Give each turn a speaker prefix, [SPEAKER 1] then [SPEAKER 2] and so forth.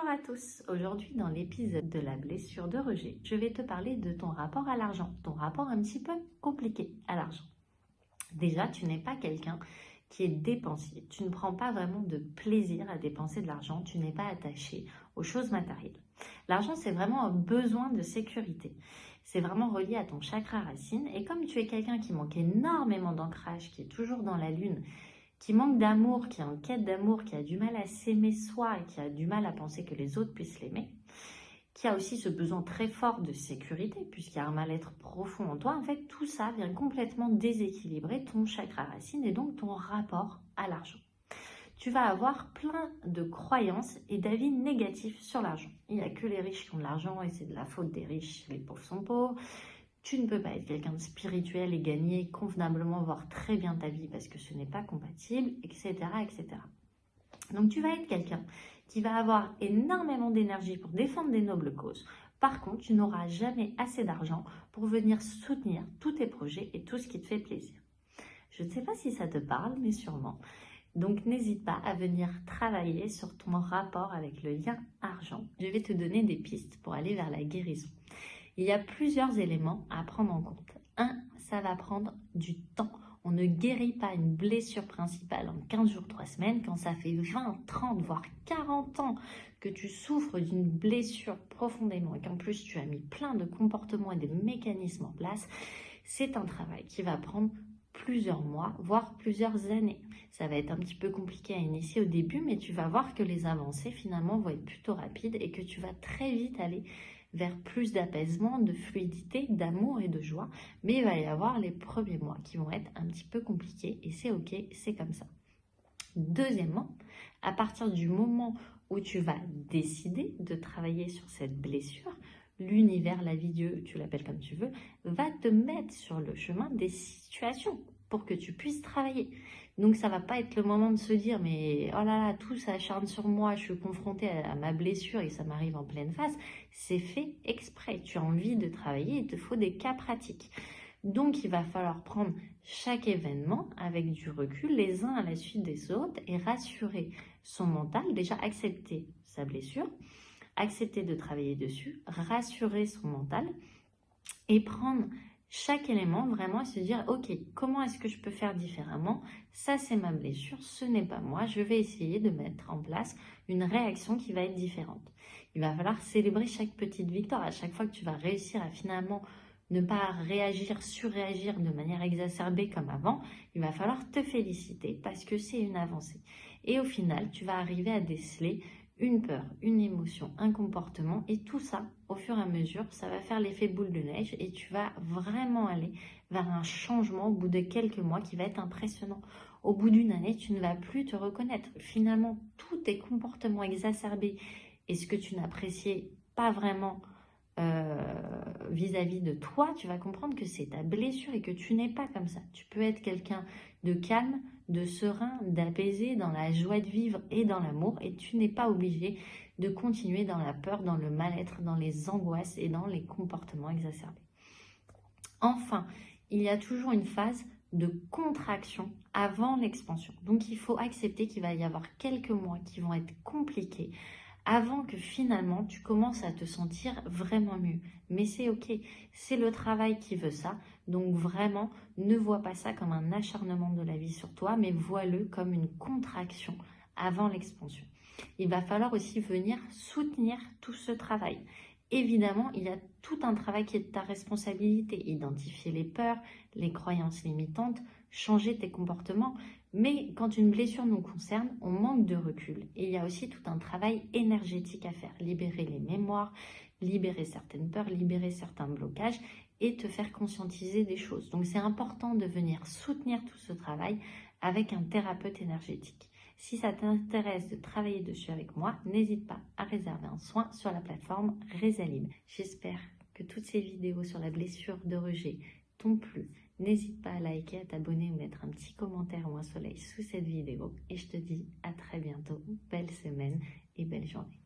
[SPEAKER 1] Bonjour à tous, aujourd'hui dans l'épisode de la blessure de rejet, je vais te parler de ton rapport à l'argent, ton rapport un petit peu compliqué à l'argent. Déjà, tu n'es pas quelqu'un qui est dépensier, tu ne prends pas vraiment de plaisir à dépenser de l'argent, tu n'es pas attaché aux choses matérielles. L'argent, c'est vraiment un besoin de sécurité, c'est vraiment relié à ton chakra racine et comme tu es quelqu'un qui manque énormément d'ancrage, qui est toujours dans la lune, qui manque d'amour, qui est en quête d'amour, qui a du mal à s'aimer soi et qui a du mal à penser que les autres puissent l'aimer, qui a aussi ce besoin très fort de sécurité, puisqu'il y a un mal-être profond en toi, en fait, tout ça vient complètement déséquilibrer ton chakra racine et donc ton rapport à l'argent. Tu vas avoir plein de croyances et d'avis négatifs sur l'argent. Il n'y a que les riches qui ont de l'argent et c'est de la faute des riches, les pauvres sont pauvres. Tu ne peux pas être quelqu'un de spirituel et gagner convenablement, voire très bien ta vie parce que ce n'est pas compatible, etc., etc. Donc tu vas être quelqu'un qui va avoir énormément d'énergie pour défendre des nobles causes. Par contre, tu n'auras jamais assez d'argent pour venir soutenir tous tes projets et tout ce qui te fait plaisir. Je ne sais pas si ça te parle, mais sûrement. Donc n'hésite pas à venir travailler sur ton rapport avec le lien argent. Je vais te donner des pistes pour aller vers la guérison. Il y a plusieurs éléments à prendre en compte. Un, ça va prendre du temps. On ne guérit pas une blessure principale en 15 jours, 3 semaines. Quand ça fait 20, 30, voire 40 ans que tu souffres d'une blessure profondément et qu'en plus tu as mis plein de comportements et de mécanismes en place, c'est un travail qui va prendre plusieurs mois, voire plusieurs années. Ça va être un petit peu compliqué à initier au début, mais tu vas voir que les avancées finalement vont être plutôt rapides et que tu vas très vite aller vers plus d'apaisement, de fluidité, d'amour et de joie. Mais il va y avoir les premiers mois qui vont être un petit peu compliqués et c'est ok, c'est comme ça. Deuxièmement, à partir du moment où tu vas décider de travailler sur cette blessure, l'univers, la vie, Dieu, tu l'appelles comme tu veux, va te mettre sur le chemin des situations pour que tu puisses travailler. Donc ça va pas être le moment de se dire mais oh là là, tout s'acharne sur moi, je suis confrontée à ma blessure et ça m'arrive en pleine face. C'est fait exprès, tu as envie de travailler, il te faut des cas pratiques. Donc il va falloir prendre chaque événement avec du recul, les uns à la suite des autres et rassurer son mental, déjà accepter sa blessure, accepter de travailler dessus, rassurer son mental et prendre chaque élément vraiment et se dire ok, comment est-ce que je peux faire différemment? Ça c'est ma blessure, ce n'est pas moi, je vais essayer de mettre en place une réaction qui va être différente. Il va falloir célébrer chaque petite victoire, à chaque fois que tu vas réussir à finalement ne pas réagir, surréagir de manière exacerbée comme avant, il va falloir te féliciter parce que c'est une avancée. Et au final, tu vas arriver à déceler une peur, une émotion, un comportement et tout ça, au fur et à mesure, ça va faire l'effet boule de neige et tu vas vraiment aller vers un changement au bout de quelques mois qui va être impressionnant. Au bout d'une année, tu ne vas plus te reconnaître. Finalement, tous tes comportements exacerbés et ce que tu n'appréciais pas vraiment vis-à-vis de toi, tu vas comprendre que c'est ta blessure et que tu n'es pas comme ça. Tu peux être quelqu'un de calme, de serein, d'apaisé, dans la joie de vivre et dans l'amour et tu n'es pas obligé de continuer dans la peur, dans le mal-être, dans les angoisses et dans les comportements exacerbés. Enfin, il y a toujours une phase de contraction avant l'expansion. Donc, il faut accepter qu'il va y avoir quelques mois qui vont être compliqués avant que finalement tu commences à te sentir vraiment mieux. Mais c'est ok, c'est le travail qui veut ça. Donc vraiment, ne vois pas ça comme un acharnement de la vie sur toi, mais vois-le comme une contraction avant l'expansion. Il va falloir aussi venir soutenir tout ce travail. Évidemment, il y a tout un travail qui est de ta responsabilité. Identifier les peurs, les croyances limitantes, changer tes comportements. Mais quand une blessure nous concerne, on manque de recul. Et il y a aussi tout un travail énergétique à faire. Libérer les mémoires, libérer certaines peurs, libérer certains blocages et te faire conscientiser des choses. Donc c'est important de venir soutenir tout ce travail avec un thérapeute énergétique. Si ça t'intéresse de travailler dessus avec moi, n'hésite pas à réserver un soin sur la plateforme Resalib. J'espère que toutes ces vidéos sur la blessure de rejet t'ont plu. N'hésite pas à liker, à t'abonner ou mettre un petit commentaire ou un soleil sous cette vidéo. Et je te dis à très bientôt. Belle semaine et belle journée.